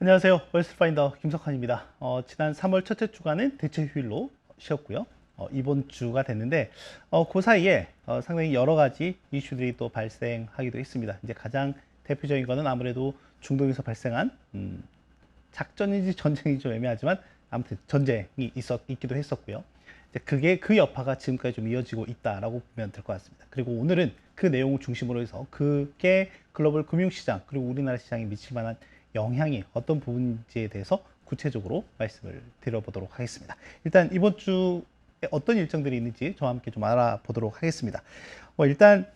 안녕하세요. 웨스트파인더 김석환입니다. 지난 3월 첫째 주간은 대체 휴일로 쉬었고요. 이번 주가 됐는데 그 사이에 상당히 여러 가지 이슈들이 또 발생하기도 했습니다. 이제 가장 대표적인 거는 아무래도 중동에서 발생한 작전인지 전쟁인지 좀 애매하지만 아무튼 전쟁이 있기도 했었고요. 이제 그게 그 여파가 지금까지 좀 이어지고 있다라고 보면 될 것 같습니다. 그리고 오늘은 그 내용을 중심으로 해서 그게 글로벌 금융시장 그리고 우리나라 시장에 미칠 만한 영향이 어떤 부분인지에 대해서 구체적으로 말씀을 드려보도록 하겠습니다. 일단 이번 주에 어떤 일정들이 있는지 저와 함께 좀 알아보도록 하겠습니다. 일단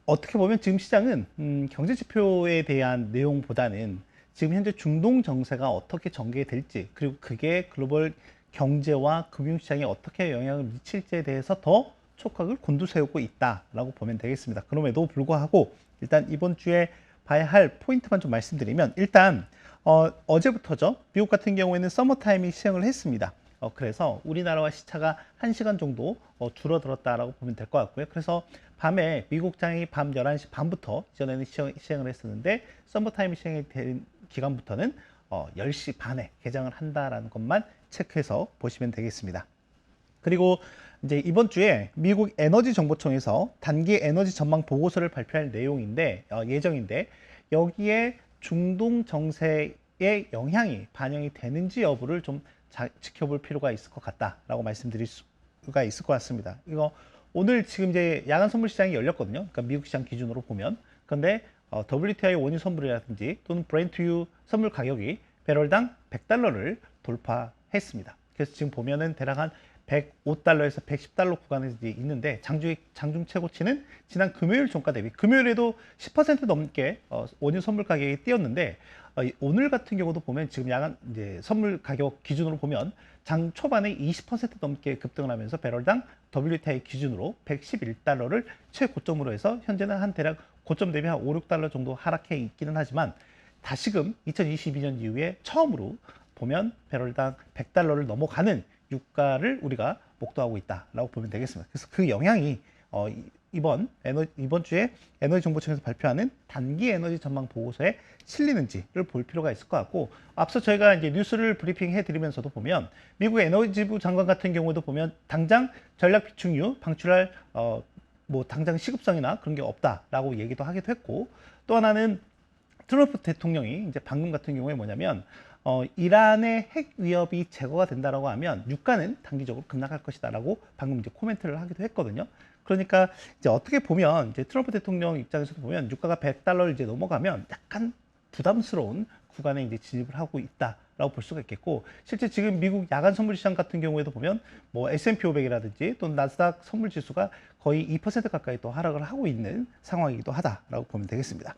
어떻게 보면 지금 시장은 경제 지표에 대한 내용보다는 지금 현재 중동 정세가 어떻게 전개될지 그리고 그게 글로벌 경제와 금융시장에 어떻게 영향을 미칠지에 대해서 더 촉각을 곤두세우고 있다라고 보면 되겠습니다. 그럼에도 불구하고 일단 이번 주에 봐야 할 포인트만 좀 말씀드리면 일단 어제부터죠. 미국 같은 경우에는 서머타임이 시행을 했습니다. 그래서 우리나라와 시차가 1시간 정도 줄어들었다라고 보면 될 것 같고요. 그래서 밤에 미국장이 밤 11시 반부터 이전에는 시행을 했었는데 서머타임이 시행이 된 기간부터는 10시 반에 개장을 한다라는 것만 체크해서 보시면 되겠습니다. 그리고 이제 이번 주에 미국 에너지 정보청에서 단기 에너지 전망 보고서를 발표할 내용인데 예정인데 여기에 중동 정세의 영향이 반영이 되는지 여부를 좀 지켜볼 필요가 있을 것 같다라고 말씀드릴 수가 있을 것 같습니다. 이거 오늘 지금 이제 야간 선물 시장이 열렸거든요. 그러니까 미국 시장 기준으로 보면. 그런데 WTI 원유 선물이라든지 또는 브렌트유 선물 가격이 배럴당 100달러를 돌파했습니다. 그래서 지금 보면은 대략 한 105달러에서 110달러 구간에 있는데 장중 최고치는 지난 금요일 종가 대비 금요일에도 10% 넘게 원유 선물 가격이 뛰었는데 오늘 같은 경우도 보면 지금 야간 이제 선물 가격 기준으로 보면 장 초반에 20% 넘게 급등을 하면서 배럴당 WTI 기준으로 111달러를 최고점으로 해서 현재는 한 대략 고점 대비 한 5, 6달러 정도 하락해 있기는 하지만 다시금 2022년 이후에 처음으로 보면 배럴당 100달러를 넘어가는 유가를 우리가 목도하고 있다라고 보면 되겠습니다. 그래서 그 영향이 이번 주에 에너지 정보청에서 발표하는 단기 에너지 전망 보고서에 실리는지를 볼 필요가 있을 것 같고 앞서 저희가 이제 뉴스를 브리핑해 드리면서도 보면 미국 에너지부 장관 같은 경우도 보면 당장 전략 비축유 방출할 뭐 당장 시급성이나 그런 게 없다라고 얘기도 하기도 했고 또 하나는 트럼프 대통령이 이제 방금 같은 경우에 뭐냐면 이란의 핵 위협이 제거가 된다라고 하면 유가는 단기적으로 급락할 것이다라고 방금 이제 코멘트를 하기도 했거든요. 그러니까 이제 어떻게 보면 이제 트럼프 대통령 입장에서도 보면 유가가 100달러를 이제 넘어가면 약간 부담스러운 구간에 이제 진입을 하고 있다라고 볼 수가 있겠고 실제 지금 미국 야간 선물 시장 같은 경우에도 보면 뭐 S&P 500이라든지 또는 나스닥 선물 지수가 거의 2% 가까이 또 하락을 하고 있는 상황이기도 하다라고 보면 되겠습니다.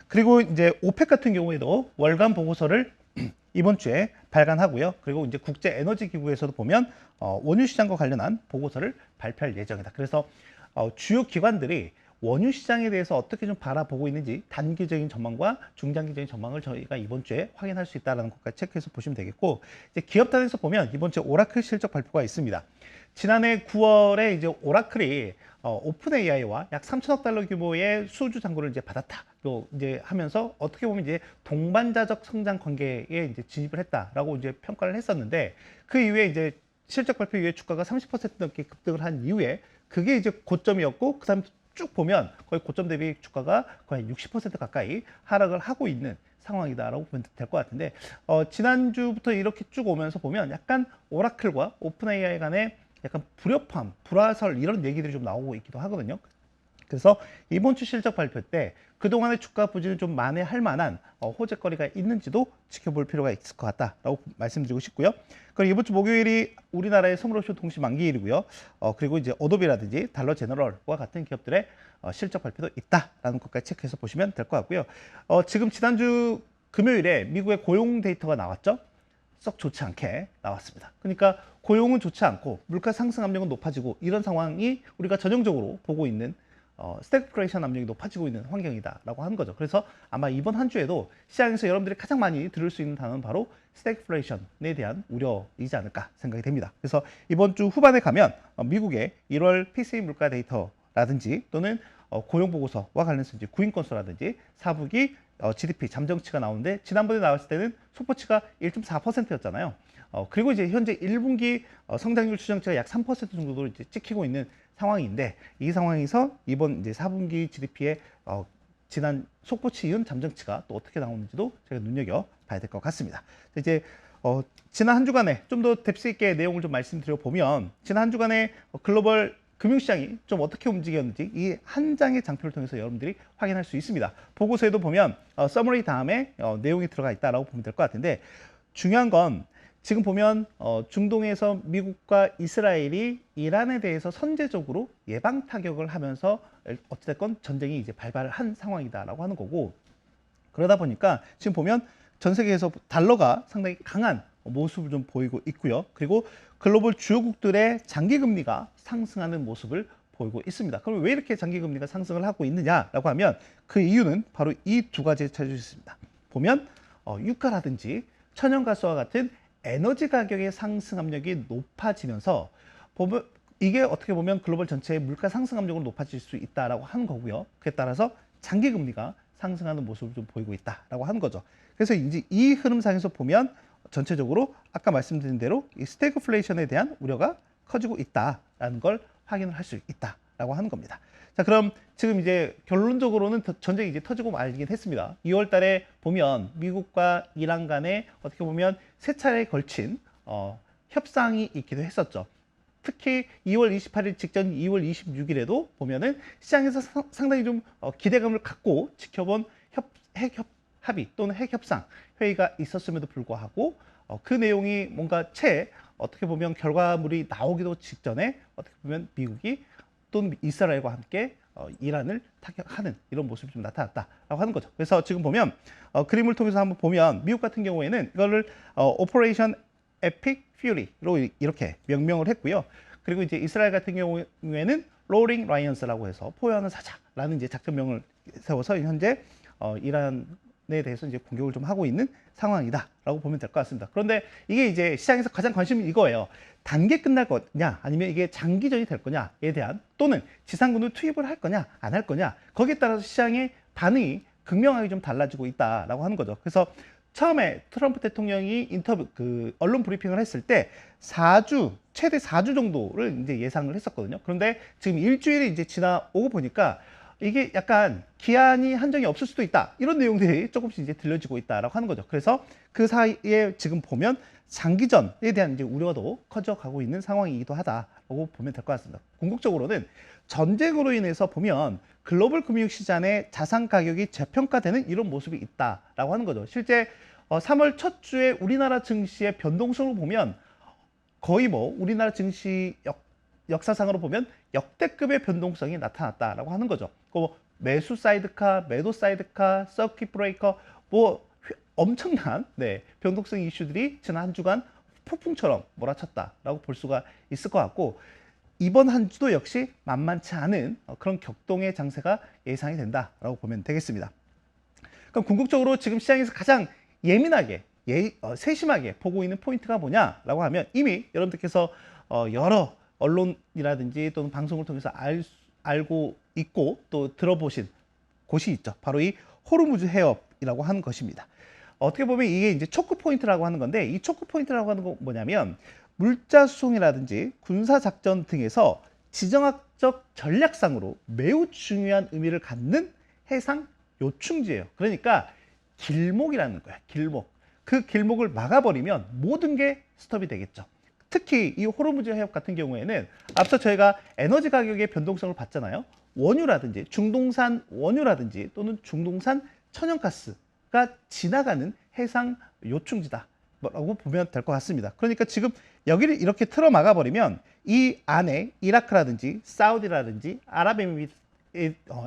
그리고 이제 오펙 같은 경우에도 월간 보고서를 이번 주에 발간하고요. 그리고 이제 국제 에너지 기구에서도 보면 원유 시장과 관련한 보고서를 발표할 예정이다. 그래서 주요 기관들이 원유 시장에 대해서 어떻게 좀 바라보고 있는지 단기적인 전망과 중장기적인 전망을 저희가 이번 주에 확인할 수 있다는 것까지 체크해서 보시면 되겠고 이제 기업단에서 보면 이번 주에 오라클 실적 발표가 있습니다. 지난해 9월에 이제 오라클이 오픈 AI와 약 3천억 달러 규모의 수주 잔고를 이제 받았다. 또 이제 하면서 어떻게 보면 이제 동반자적 성장 관계에 이제 진입을 했다라고 이제 평가를 했었는데 그 이후에 이제 실적 발표 이후에 주가가 30% 넘게 급등을 한 이후에 그게 이제 고점이었고 그다음 쭉 보면 거의 고점 대비 주가가 거의 60% 가까이 하락을 하고 있는 상황이다라고 보면 될 것 같은데 지난주부터 이렇게 쭉 오면서 보면 약간 오라클과 오픈 AI 간의 약간 불협화, 불화설 이런 얘기들이 좀 나오고 있기도 하거든요. 그래서 이번 주 실적 발표 때 그동안의 주가 부진을 좀 만회할 만한 호재거리가 있는지도 지켜볼 필요가 있을 것 같다라고 말씀드리고 싶고요. 그리고 이번 주 목요일이 우리나라의 선물옵션 동시 만기일이고요. 그리고 이제 어도비라든지 달러 제너럴과 같은 기업들의 실적 발표도 있다라는 것까지 체크해서 보시면 될 것 같고요. 지금 지난주 금요일에 미국의 고용 데이터가 나왔죠. 썩 좋지 않게 나왔습니다. 그러니까 고용은 좋지 않고 물가 상승 압력은 높아지고 이런 상황이 우리가 전형적으로 보고 있는 스태그플레이션 압력이 높아지고 있는 환경이다라고 하는 거죠. 그래서 아마 이번 한 주에도 시장에서 여러분들이 가장 많이 들을 수 있는 단어는 바로 스태그플레이션에 대한 우려이지 않을까 생각이 됩니다. 그래서 이번 주 후반에 가면 미국의 1월 PCE 물가 데이터라든지 또는 고용 보고서와 관련해서 이제 구인 건수라든지 사분기 GDP 잠정치가 나오는데 지난번에 나왔을 때는 속보치가 1.4%였잖아요. 그리고 이제 현재 1분기 성장률 추정치가 약 3% 정도로 이제 찍히고 있는 상황인데 이 상황에서 이번 이제 4분기 GDP의 지난 속보치 이은 잠정치가 또 어떻게 나오는지도 제가 눈여겨 봐야 될 것 같습니다. 이제 지난 한 주간에 좀 더 뎁스 있게 내용을 좀 말씀드려 보면 지난 한 주간에 글로벌 금융시장이 좀 어떻게 움직였는지 이 한 장의 장표를 통해서 여러분들이 확인할 수 있습니다. 보고서에도 보면 서머리 다음에 내용이 들어가 있다라고 보면 될 것 같은데 중요한 건 지금 보면 중동에서 미국과 이스라엘이 이란에 대해서 선제적으로 예방 타격을 하면서 어찌됐건 전쟁이 이제 발발한 상황이다라고 하는 거고 그러다 보니까 지금 보면 전 세계에서 달러가 상당히 강한 모습을 좀 보이고 있고요. 그리고 글로벌 주요국들의 장기금리가 상승하는 모습을 보이고 있습니다. 그럼 왜 이렇게 장기금리가 상승을 하고 있느냐라고 하면 그 이유는 바로 이 두 가지에 찾을 수 있습니다. 보면 유가라든지 천연가스와 같은 에너지 가격의 상승 압력이 높아지면서 보면 이게 어떻게 보면 글로벌 전체의 물가 상승 압력으로 높아질 수 있다라고 하는 거고요. 그에 따라서 장기금리가 상승하는 모습을 좀 보이고 있다라고 하는 거죠. 그래서 이제 이 흐름상에서 보면 전체적으로 아까 말씀드린 대로 이 스태그플레이션에 대한 우려가 커지고 있다라는 걸 확인을 할 수 있다라고 하는 겁니다. 자, 그럼 지금 이제 결론적으로는 전쟁이 이제 터지고 말긴 했습니다. 2월 달에 보면 미국과 이란 간에 어떻게 보면 세 차례에 걸친 협상이 있기도 했었죠. 특히 2월 28일 직전 2월 26일에도 보면은 시장에서 상당히 좀 기대감을 갖고 지켜본 핵 합의 또는 핵 협상 회의가 있었음에도 불구하고 그 내용이 뭔가 어떻게 보면 결과물이 나오기도 직전에 어떻게 보면 미국이 또는 이스라엘과 함께 이란을 타격하는 이런 모습이 좀 나타났다라고 하는 거죠. 그래서 지금 보면 그림을 통해서 한번 보면 미국 같은 경우에는 이거를 오퍼레이션 에픽 퓨리로 이렇게 명명을 했고요. 그리고 이제 이스라엘 같은 경우에는 로링 라이언스라고 해서 포효하는 사자라는 이제 작전명을 세워서 현재 이란에 대해서 이제 공격을 좀 하고 있는 상황이다라고 보면 될 것 같습니다. 그런데 이게 이제 시장에서 가장 관심이 이거예요. 단계 끝날 거냐 아니면 이게 장기전이 될 거냐에 대한 또는 지상군을 투입을 할 거냐 안 할 거냐 거기에 따라서 시장의 반응이 극명하게 좀 달라지고 있다라고 하는 거죠. 그래서 처음에 트럼프 대통령이 언론 브리핑을 했을 때 4주 최대 4주 정도를 이제 예상을 했었거든요. 그런데 지금 일주일이 이제 지나오고 보니까 이게 약간 기한이 한정이 없을 수도 있다. 이런 내용들이 조금씩 이제 들려지고 있다라고 하는 거죠. 그래서 그 사이에 지금 보면 장기전에 대한 이제 우려도 커져가고 있는 상황이기도 하다라고 보면 될 것 같습니다. 궁극적으로는 전쟁으로 인해서 보면 글로벌 금융시장의 자산 가격이 재평가되는 이런 모습이 있다라고 하는 거죠. 실제 3월 첫 주에 우리나라 증시의 변동성을 보면 거의 뭐 우리나라 증시 역사상으로 보면 역대급의 변동성이 나타났다라고 하는 거죠. 매수 사이드카, 매도 사이드카, 서킷 브레이커 뭐 엄청난 변동성 이슈들이 지난 한 주간 폭풍처럼 몰아쳤다라고 볼 수가 있을 것 같고 이번 한 주도 역시 만만치 않은 그런 격동의 장세가 예상이 된다라고 보면 되겠습니다. 그럼 궁극적으로 지금 시장에서 가장 예민하게 세심하게 보고 있는 포인트가 뭐냐라고 하면 이미 여러분들께서 여러 언론이라든지 또는 방송을 통해서 알고 있고 또 들어보신 곳이 있죠. 바로 이 호르무즈 해협이라고 하는 것입니다. 어떻게 보면 이게 이제 초크 포인트라고 하는 건데 이 초크 포인트라고 하는 건 뭐냐면 물자 수송이라든지 군사 작전 등에서 지정학적 전략상으로 매우 중요한 의미를 갖는 해상 요충지예요. 그러니까 길목이라는 거야. 길목. 그 길목을 막아버리면 모든 게 스톱이 되겠죠. 특히 이 호르무즈 해협 같은 경우에는 앞서 저희가 에너지 가격의 변동성을 봤잖아요. 원유라든지 중동산 원유라든지 또는 중동산 천연가스가 지나가는 해상 요충지다라고 보면 될 것 같습니다. 그러니까 지금 여기를 이렇게 틀어 막아버리면 이 안에 이라크라든지 사우디라든지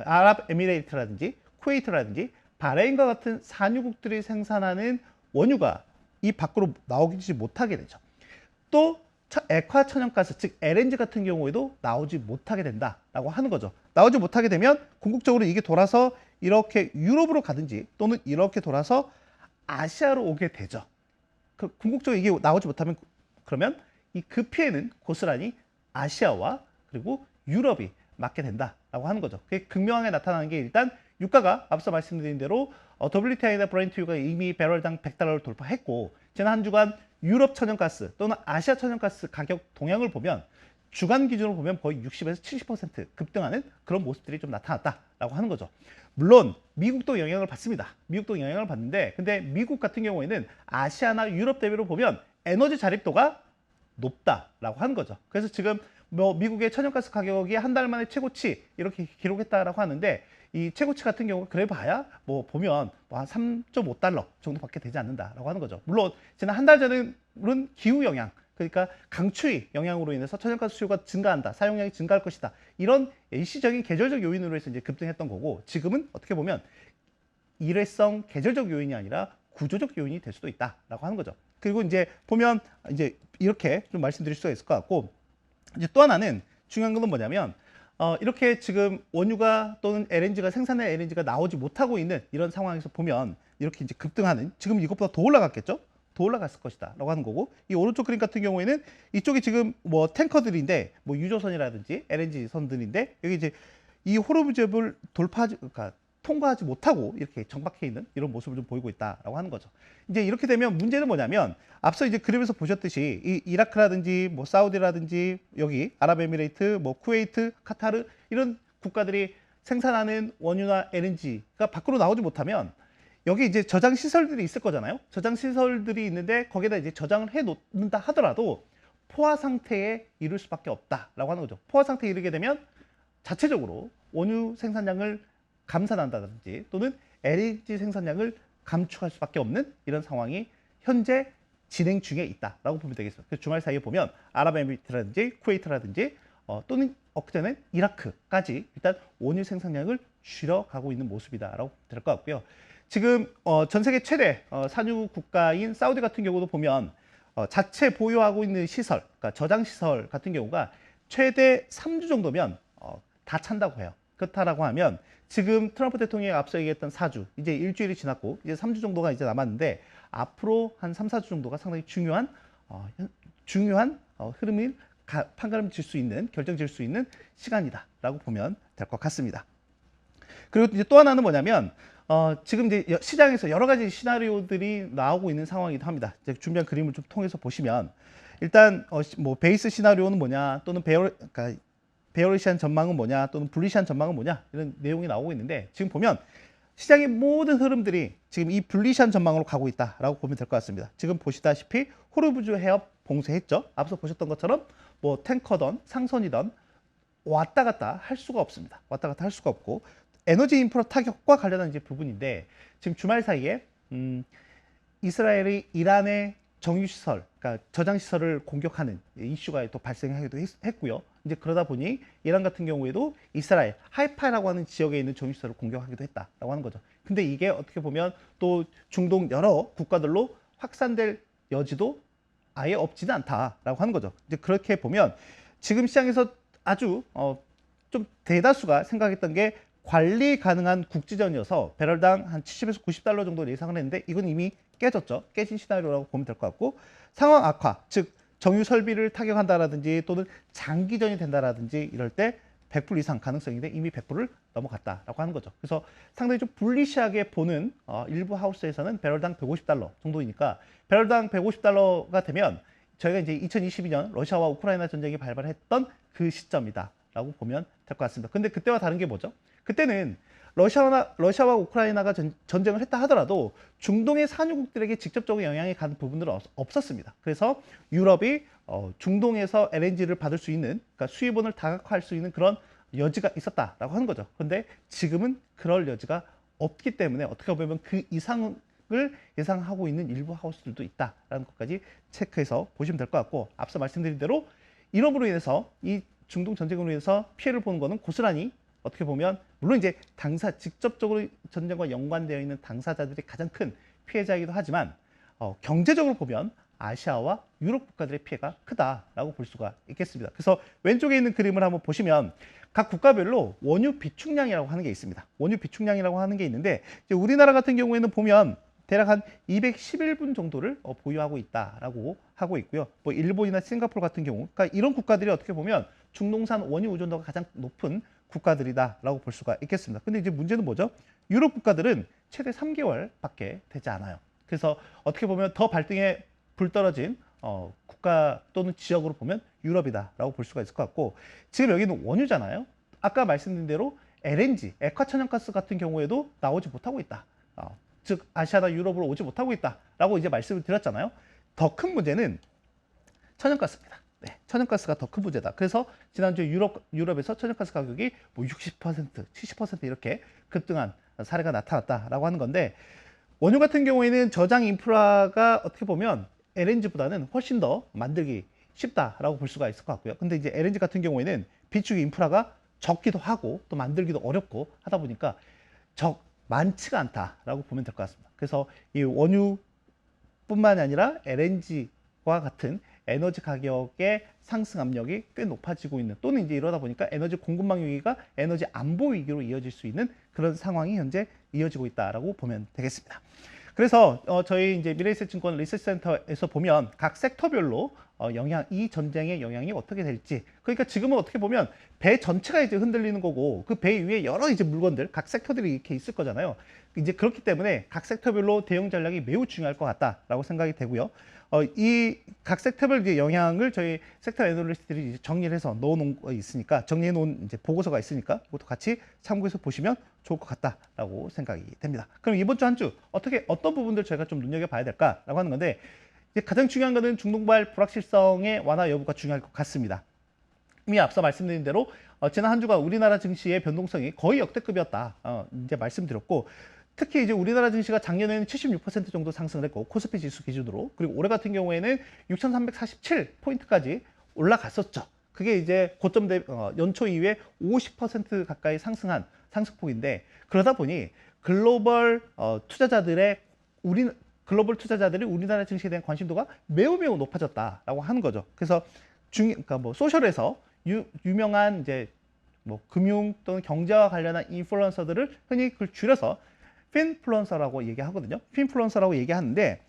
아랍에미레이트라든지 쿠웨이트라든지 바레인과 같은 산유국들이 생산하는 원유가 이 밖으로 나오지 못하게 되죠. 또 액화 천연가스 즉 LNG 같은 경우에도 나오지 못하게 된다라고 하는 거죠. 나오지 못하게 되면 궁극적으로 이게 돌아서 이렇게 유럽으로 가든지 또는 이렇게 돌아서 아시아로 오게 되죠. 궁극적으로 이게 나오지 못하면 그러면 그 피해는 고스란히 아시아와 그리고 유럽이 맞게 된다라고 하는 거죠. 그게 극명하게 나타나는 게 일단 유가가 앞서 말씀드린 대로 WTI나 브렌트유가 이미 배럴당 100달러를 돌파했고 지난 한 주간 유럽 천연가스 또는 아시아 천연가스 가격 동향을 보면 주간 기준으로 보면 거의 60에서 70% 급등하는 그런 모습들이 좀 나타났다라고 하는 거죠. 물론 미국도 영향을 받습니다. 미국도 영향을 받는데 근데 미국 같은 경우에는 아시아나 유럽 대비로 보면 에너지 자립도가 높다라고 하는 거죠. 그래서 지금 뭐 미국의 천연가스 가격이 한 달 만에 최고치 이렇게 기록했다라고 하는데 이 최고치 같은 경우 그래 봐야 뭐 보면 뭐 한 3.5달러 정도밖에 되지 않는다라고 하는 거죠. 물론 지난 한 달 전에는 기후 영향 그러니까 강추위 영향으로 인해서 천연가스 수요가 증가한다, 사용량이 증가할 것이다. 이런 일시적인 계절적 요인으로 해서 이제 급등했던 거고 지금은 어떻게 보면 일회성 계절적 요인이 아니라 구조적 요인이 될 수도 있다라고 하는 거죠. 그리고 이제 보면 이제 이렇게 좀 말씀드릴 수가 있을 것 같고 이제 또 하나는 중요한 건 뭐냐면 이렇게 지금 원유가 또는 LNG가 생산된 LNG가 나오지 못하고 있는 이런 상황에서 보면 이렇게 이제 급등하는 지금 이것보다 더 올라갔겠죠? 더 올라갔을 것이다 라고 하는 거고 이 오른쪽 그림 같은 경우에는 이쪽이 지금 뭐 탱커들인데 뭐 유조선이라든지 LNG 선들인데 여기 이제 이 호르무즈를 그러니까 통과하지 못하고 이렇게 정박해 있는 이런 모습을 좀 보이고 있다라고 하는 거죠. 이제 이렇게 되면 문제는 뭐냐면 앞서 이제 그림에서 보셨듯이 이 이라크라든지 뭐 사우디라든지 여기 아랍에미레이트, 뭐 쿠웨이트, 카타르 이런 국가들이 생산하는 원유나 LNG가 밖으로 나오지 못하면 여기 이제 저장 시설들이 있을 거잖아요. 저장 시설들이 있는데 거기에다 이제 저장을 해 놓는다 하더라도 포화 상태에 이를 수밖에 없다라고 하는 거죠. 포화 상태에 이르게 되면 자체적으로 원유 생산량을 감산한다든지 또는 LNG 생산량을 감축할 수밖에 없는 이런 상황이 현재 진행 중에 있다라고 보면 되겠습니다. 그래서 주말 사이에 보면 아랍에미리트라든지 쿠웨이트라든지 또는 엊그제는 이라크까지 일단 원유 생산량을 줄여가고 있는 모습이다라고 될 것 같고요. 지금 전 세계 최대 산유 국가인 사우디 같은 경우도 보면 자체 보유하고 있는 시설, 그러니까 저장 시설 같은 경우가 최대 3주 정도면 다 찬다고 해요. 그렇다라고 하면 지금 트럼프 대통령이 앞서 얘기했던 4주, 이제 일주일이 지났고 이제 3주 정도가 이제 남았는데 앞으로 한 3, 4주 정도가 상당히 중요한 흐름을 판가름 질 수 있는, 결정 질 수 있는 시간이다라고 보면 될 것 같습니다. 그리고 이제 또 하나는 뭐냐면 지금 이제 시장에서 여러 가지 시나리오들이 나오고 있는 상황이기도 합니다. 이제 준비한 그림을 좀 통해서 보시면 일단 뭐 베이스 시나리오는 뭐냐 또는 그러니까 베어리시한 전망은 뭐냐 또는 불리시한 전망은 뭐냐 이런 내용이 나오고 있는데 지금 보면 시장의 모든 흐름들이 지금 이 불리시한 전망으로 가고 있다라고 보면 될 것 같습니다. 지금 보시다시피 호르무즈 해협 봉쇄했죠. 앞서 보셨던 것처럼 뭐 탱커던 상선이던 왔다 갔다 할 수가 없습니다. 왔다 갔다 할 수가 없고 에너지 인프라 타격과 관련한 이제 부분인데 지금 주말 사이에 이스라엘이 이란의 정유시설, 그러니까 저장시설을 공격하는 이슈가 또 발생하기도 했고요. 이제 그러다 보니 이란 같은 경우에도 이스라엘 하이파라고 하는 지역에 있는 정유시설을 공격하기도 했다라고 하는 거죠. 근데 이게 어떻게 보면 또 중동 여러 국가들로 확산될 여지도 아예 없지는 않다라고 하는 거죠. 이제 그렇게 보면 지금 시장에서 아주 좀 대다수가 생각했던 게 관리 가능한 국지전이어서 배럴당 한 70에서 90달러 정도 예상을 했는데 이건 이미 깨졌죠. 깨진 시나리오라고 보면 될 것 같고 상황 악화, 즉 정유 설비를 타격한다라든지 또는 장기전이 된다라든지 이럴 때 100불 이상 가능성인데 이미 100불을 넘어갔다라고 하는 거죠. 그래서 상당히 좀 불리시하게 보는 일부 하우스에서는 배럴당 150달러 정도이니까 배럴당 150달러가 되면 저희가 이제 2022년 러시아와 우크라이나 전쟁이 발발했던 그 시점이다라고 보면 될 것 같습니다. 근데 그때와 다른 게 뭐죠? 그때는 러시아와 우크라이나가 전쟁을 했다 하더라도 중동의 산유국들에게 직접적으로 영향이 가는 부분들은 없었습니다. 그래서 유럽이 중동에서 LNG를 받을 수 있는, 그러니까 수입원을 다각화할 수 있는 그런 여지가 있었다라고 하는 거죠. 그런데 지금은 그럴 여지가 없기 때문에 어떻게 보면 그 이상을 예상하고 있는 일부 하우스들도 있다라는 것까지 체크해서 보시면 될 것 같고 앞서 말씀드린 대로 이름으로 인해서 이 중동 전쟁으로 인해서 피해를 보는 거는 고스란히 어떻게 보면 물론 이제 직접적으로 전쟁과 연관되어 있는 당사자들이 가장 큰 피해자이기도 하지만 경제적으로 보면 아시아와 유럽 국가들의 피해가 크다라고 볼 수가 있겠습니다. 그래서 왼쪽에 있는 그림을 한번 보시면 각 국가별로 원유 비축량이라고 하는 게 있습니다. 원유 비축량이라고 하는 게 있는데 이제 우리나라 같은 경우에는 보면 대략 한 211분 정도를 보유하고 있다라고 하고 있고요. 뭐 일본이나 싱가포르 같은 경우, 그러니까 이런 국가들이 어떻게 보면 중동산 원유 의존도가 가장 높은 국가들이다라고 볼 수가 있겠습니다. 근데 이제 문제는 뭐죠? 유럽 국가들은 최대 3개월밖에 되지 않아요. 그래서 어떻게 보면 더 발등에 불 떨어진 국가 또는 지역으로 보면 유럽이다라고 볼 수가 있을 것 같고, 지금 여기는 원유잖아요. 아까 말씀드린 대로 LNG, 액화천연가스 같은 경우에도 나오지 못하고 있다. 즉 아시아나 유럽으로 오지 못하고 있다라고 이제 말씀을 드렸잖아요. 더 큰 문제는 천연가스입니다. 네, 천연가스가 더 큰 문제다. 그래서 지난주에 유럽에서 천연가스 가격이 뭐 60%, 70% 이렇게 급등한 사례가 나타났다라고 하는 건데, 원유 같은 경우에는 저장 인프라가 어떻게 보면 LNG보다는 훨씬 더 만들기 쉽다라고 볼 수가 있을 것 같고요. 근데 이제 LNG 같은 경우에는 비축 인프라가 적기도 하고 또 만들기도 어렵고 하다 보니까 많지가 않다라고 보면 될 것 같습니다. 그래서 이 원유뿐만 아니라 LNG와 같은 에너지 가격의 상승 압력이 꽤 높아지고 있는, 또는 이제 이러다 보니까 에너지 공급망 위기가 에너지 안보 위기로 이어질 수 있는 그런 상황이 현재 이어지고 있다라고 보면 되겠습니다. 그래서 저희 이제 미래에셋증권 리서치센터에서 보면 각 섹터별로 이 전쟁의 영향이 어떻게 될지, 그러니까 지금은 어떻게 보면 배 전체가 이제 흔들리는 거고 그 배 위에 여러 이제 물건들, 각 섹터들이 이렇게 있을 거잖아요. 이제 그렇기 때문에 각 섹터별로 대응 전략이 매우 중요할 것 같다라고 생각이 되고요. 이 각 섹터별 이제 영향을 저희 섹터 애널리스트들이 이제 정리를 해서 넣어놓은 거 있으니까, 정리해 놓은 이제 보고서가 있으니까 그것도 같이 참고해서 보시면 좋을 것 같다라고 생각이 됩니다. 그럼 이번 주 한 주 어떤 부분들 저희가 좀 눈여겨봐야 될까라고 하는 건데, 이제 가장 중요한 거는 중동발 불확실성의 완화 여부가 중요할 것 같습니다. 이미 앞서 말씀드린 대로 지난 한 주간 우리나라 증시의 변동성이 거의 역대급이었다. 이제 말씀드렸고, 특히 이제 우리나라 증시가 작년에는 76% 정도 상승을 했고, 코스피 지수 기준으로, 그리고 올해 같은 경우에는 6,347포인트까지 올라갔었죠. 그게 이제 고점 연초 이후에 50% 가까이 상승한 상승폭인데, 그러다 보니 글로벌 투자자들이 우리나라 증시에 대한 관심도가 매우 높아졌다라고 하는 거죠. 그래서 그러니까 뭐 소셜에서 유명한 이제 뭐 금융 또는 경제와 관련한 인플루언서들을 흔히 그걸 줄여서 핀플루언서라고 얘기하거든요. 핀플루언서라고 얘기하는데,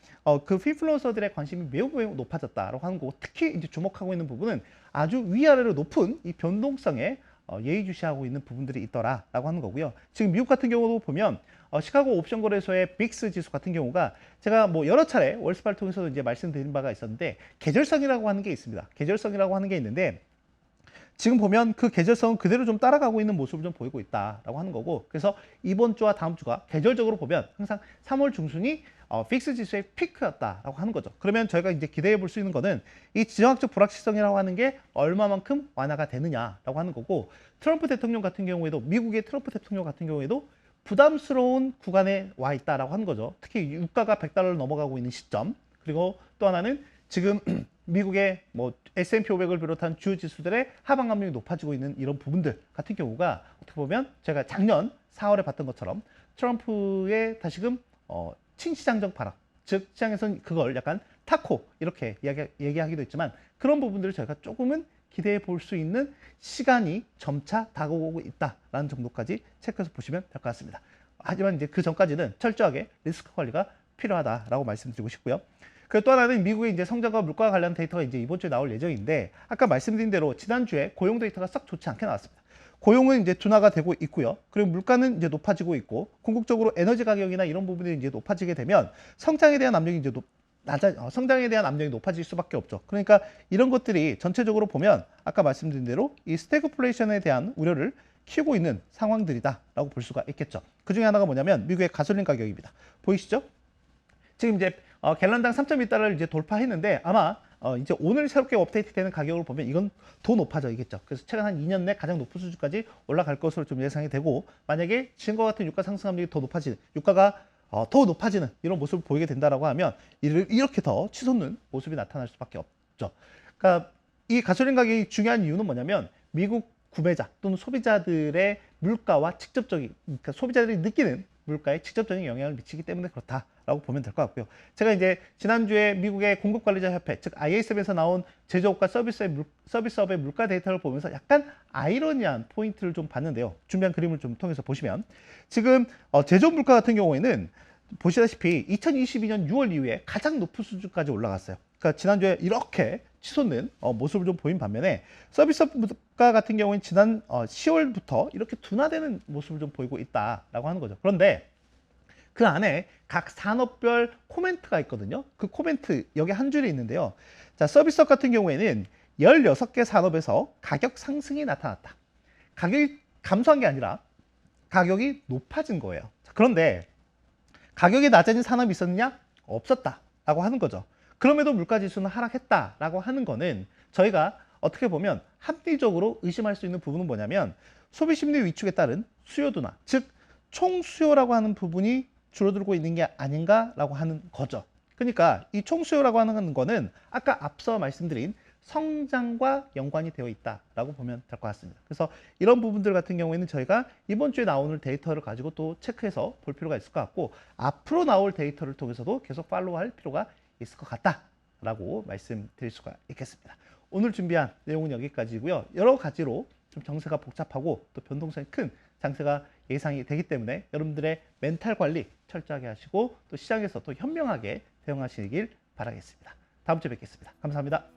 그 핀플루언서들의 관심이 매우 높아졌다라고 하는 거고, 특히 이제 주목하고 있는 부분은 아주 위아래로 높은 이 변동성에 예의주시하고 있는 부분들이 있더라라고 하는 거고요. 지금 미국 같은 경우도 보면 시카고 옵션 거래소의 빅스 지수 같은 경우가, 제가 뭐 여러 차례 월스파를 통해서도 이제 말씀드린 바가 있었는데, 계절성이라고 하는 게 있습니다. 계절성이라고 하는 게 있는데, 지금 보면 그 계절성은 그대로 좀 따라가고 있는 모습을 좀 보이고 있다라고 하는 거고, 그래서 이번 주와 다음 주가 계절적으로 보면 항상 3월 중순이 픽스 지수의 피크였다라고 하는 거죠. 그러면 저희가 이제 기대해 볼 수 있는 거는 이 지정학적 불확실성이라고 하는 게 얼마만큼 완화가 되느냐라고 하는 거고, 트럼프 대통령 같은 경우에도, 미국의 트럼프 대통령 같은 경우에도 부담스러운 구간에 와 있다라고 하는 거죠. 특히 유가가 100달러를 넘어가고 있는 시점, 그리고 또 하나는 지금 미국의 뭐 S&P 500을 비롯한 주요 지수들의 하방 압력이 높아지고 있는 이런 부분들 같은 경우가, 어떻게 보면 제가 작년 4월에 봤던 것처럼 트럼프의 다시금 친시장적 발언, 즉 시장에서는 그걸 약간 타코 이렇게 얘기하기도 했지만, 그런 부분들을 저희가 조금은 기대해 볼 수 있는 시간이 점차 다가오고 있다라는 정도까지 체크해서 보시면 될 것 같습니다. 하지만 이제 그 전까지는 철저하게 리스크 관리가 필요하다라고 말씀드리고 싶고요. 그리고 또 하나는 미국의 이제 성장과 물가와 관련 데이터가 이제 이번 주에 나올 예정인데, 아까 말씀드린 대로 지난주에 고용 데이터가 썩 좋지 않게 나왔습니다. 고용은 이제 둔화가 되고 있고요. 그리고 물가는 이제 높아지고 있고, 궁극적으로 에너지 가격이나 이런 부분들이 이제 높아지게 되면 성장에 대한 압력이 이제 성장에 대한 압력이 높아질 수밖에 없죠. 그러니까 이런 것들이 전체적으로 보면 아까 말씀드린 대로 이 스태그플레이션에 대한 우려를 키우고 있는 상황들이다라고 볼 수가 있겠죠. 그 중에 하나가 뭐냐면 미국의 가솔린 가격입니다. 보이시죠? 지금 이제 갤런당 3.2달러를 이제 돌파했는데, 아마 이제 오늘 새롭게 업데이트되는 가격을 보면 이건 더 높아져야겠죠. 그래서 최근 한 2년 내 가장 높은 수준까지 올라갈 것으로 좀 예상이 되고, 만약에 지금과 같은 유가 상승 압력이 더 높아지는, 유가가 더 높아지는 이런 모습을 보이게 된다라고 하면 이렇게 더 치솟는 모습이 나타날 수밖에 없죠. 그러니까 이 가솔린 가격이 중요한 이유는 뭐냐면, 미국 구매자 또는 소비자들의 물가와 그러니까 소비자들이 느끼는 물가에 직접적인 영향을 미치기 때문에 그렇다라고 보면 될 것 같고요. 제가 이제 지난주에 미국의 공급관리자협회, 즉 ISM에서 나온 제조업과 서비스업의 물가 데이터를 보면서 약간 아이러니한 포인트를 좀 봤는데요. 준비한 그림을 좀 통해서 보시면, 지금 제조업 물가 같은 경우에는 보시다시피 2022년 6월 이후에 가장 높은 수준까지 올라갔어요. 그러니까 지난주에 이렇게 치솟는 모습을 좀 보인 반면에 서비스 물가 같은 경우는 지난 10월부터 이렇게 둔화되는 모습을 좀 보이고 있다라고 하는 거죠. 그런데 그 안에 각 산업별 코멘트가 있거든요. 그 코멘트 여기 한 줄이 있는데요. 자, 서비스업 같은 경우에는 16개 산업에서 가격 상승이 나타났다. 가격이 감소한 게 아니라 가격이 높아진 거예요. 자, 그런데 가격이 낮아진 산업이 있었느냐? 없었다라고 하는 거죠. 그럼에도 물가지수는 하락했다라고 하는 거는 저희가 어떻게 보면 합리적으로 의심할 수 있는 부분은 뭐냐면 소비심리 위축에 따른 수요 둔화, 즉 총수요라고 하는 부분이 줄어들고 있는 게 아닌가라고 하는 거죠. 그러니까 이 총수요라고 하는 거는 아까 앞서 말씀드린 성장과 연관이 되어 있다라고 보면 될 것 같습니다. 그래서 이런 부분들 같은 경우에는 저희가 이번 주에 나오는 데이터를 가지고 또 체크해서 볼 필요가 있을 것 같고 앞으로 나올 데이터를 통해서도 계속 팔로우할 필요가 있을 것 같다라고 말씀드릴 수가 있겠습니다. 오늘 준비한 내용은 여기까지고요. 여러 가지로 좀 정세가 복잡하고 또 변동성이 큰 장세가 예상이 되기 때문에 여러분들의 멘탈 관리 철저하게 하시고 또 시장에서 또 현명하게 대응하시길 바라겠습니다. 다음 주에 뵙겠습니다. 감사합니다.